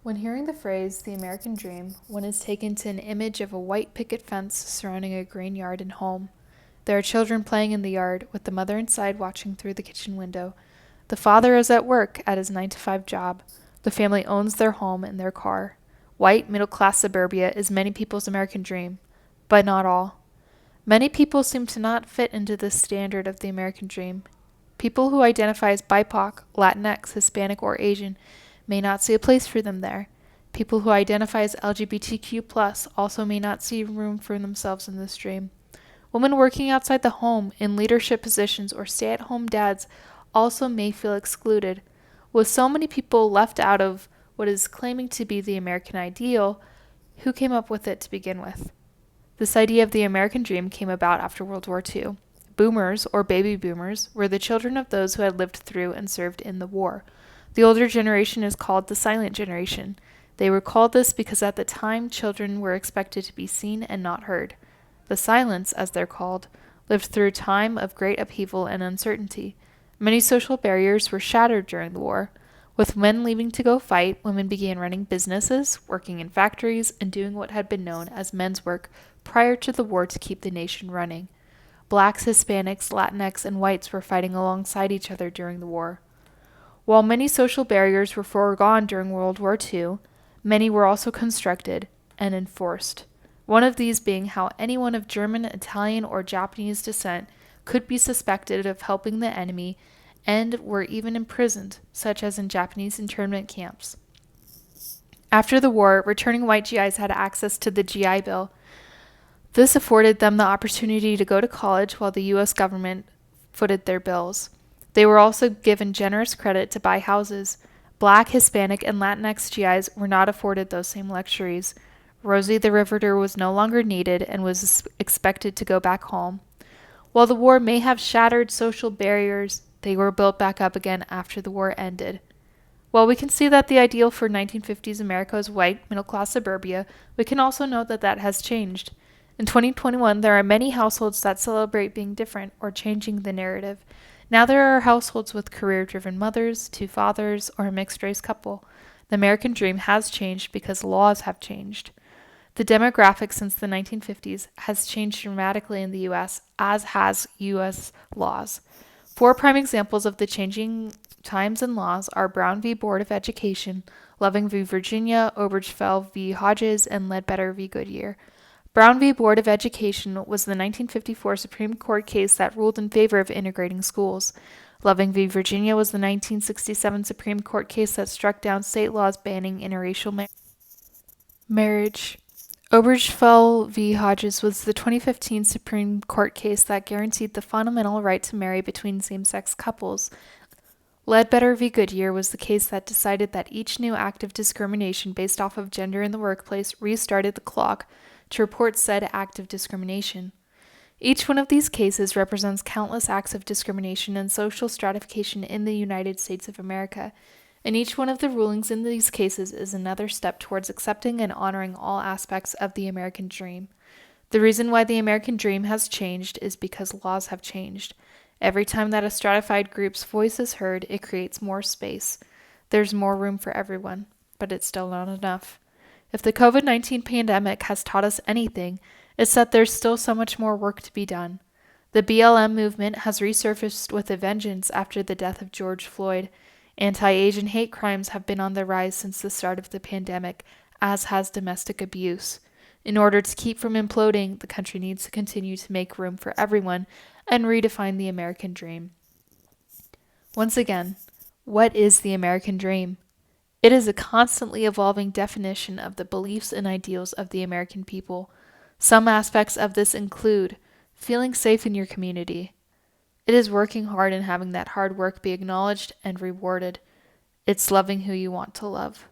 When hearing the phrase, the American dream, one is taken to an image of a white picket fence surrounding a green yard and home. There are children playing in the yard, with the mother inside watching through the kitchen window. The father is at work at his 9 to 5 job. The family owns their home and their car. White, middle-class suburbia is many people's American dream, but not all. Many people seem to not fit into this standard of the American dream. People who identify as BIPOC, Latinx, Hispanic, or Asian may not see a place for them there. People who identify as LGBTQ+ also may not see room for themselves in this dream. Women working outside the home in leadership positions or stay-at-home dads also may feel excluded. With so many people left out of what is claiming to be the American ideal, who came up with it to begin with? This idea of the American dream came about after World War II. Boomers, or baby boomers, were the children of those who had lived through and served in the war. The older generation is called the silent generation. They were called this because at the time children were expected to be seen and not heard. The silents, as they're called, lived through a time of great upheaval and uncertainty. Many social barriers were shattered during the war. With men leaving to go fight, women began running businesses, working in factories, and doing what had been known as men's work prior to the war to keep the nation running. Blacks, Hispanics, Latinx, and whites were fighting alongside each other during the war. While many social barriers were foregone during World War II, many were also constructed and enforced. One of these being how anyone of German, Italian, or Japanese descent could be suspected of helping the enemy and were even imprisoned, such as in Japanese internment camps. After the war, returning white GIs had access to the GI Bill. This afforded them the opportunity to go to college while the U.S. government footed their bills. They were also given generous credit to buy houses. Black, Hispanic, and Latinx GIs were not afforded those same luxuries. Rosie the Riveter was no longer needed and was expected to go back home. While the war may have shattered social barriers, they were built back up again after the war ended. While we can see that the ideal for 1950s America is white, middle-class suburbia, we can also note that that has changed. In 2021, there are many households that celebrate being different or changing the narrative. Now there are households with career-driven mothers, 2 fathers, or a mixed-race couple. The American dream has changed because laws have changed. The demographic since the 1950s has changed dramatically in the U.S., as has U.S. laws. 4 prime examples of the changing times and laws are Brown v. Board of Education, Loving v. Virginia, Obergefell v. Hodges, and Ledbetter v. Goodyear. Brown v. Board of Education was the 1954 Supreme Court case that ruled in favor of integrating schools. Loving v. Virginia was the 1967 Supreme Court case that struck down state laws banning interracial marriage. Obergefell v. Hodges was the 2015 Supreme Court case that guaranteed the fundamental right to marry between same-sex couples. Ledbetter v. Goodyear was the case that decided that each new act of discrimination based off of gender in the workplace restarted the clock to report said act of discrimination. Each one of these cases represents countless acts of discrimination and social stratification in the United States of America, and each one of the rulings in these cases is another step towards accepting and honoring all aspects of the American dream. The reason why the American dream has changed is because laws have changed. Every time that a stratified group's voice is heard, it creates more space. There's more room for everyone, but it's still not enough. If the COVID-19 pandemic has taught us anything, it's that there's still so much more work to be done. The BLM movement has resurfaced with a vengeance after the death of George Floyd. Anti-Asian hate crimes have been on the rise since the start of the pandemic, as has domestic abuse. In order to keep from imploding, the country needs to continue to make room for everyone and redefine the American dream. Once again, what is the American dream? It is a constantly evolving definition of the beliefs and ideals of the American people. Some aspects of this include feeling safe in your community. It is working hard and having that hard work be acknowledged and rewarded. It's loving who you want to love.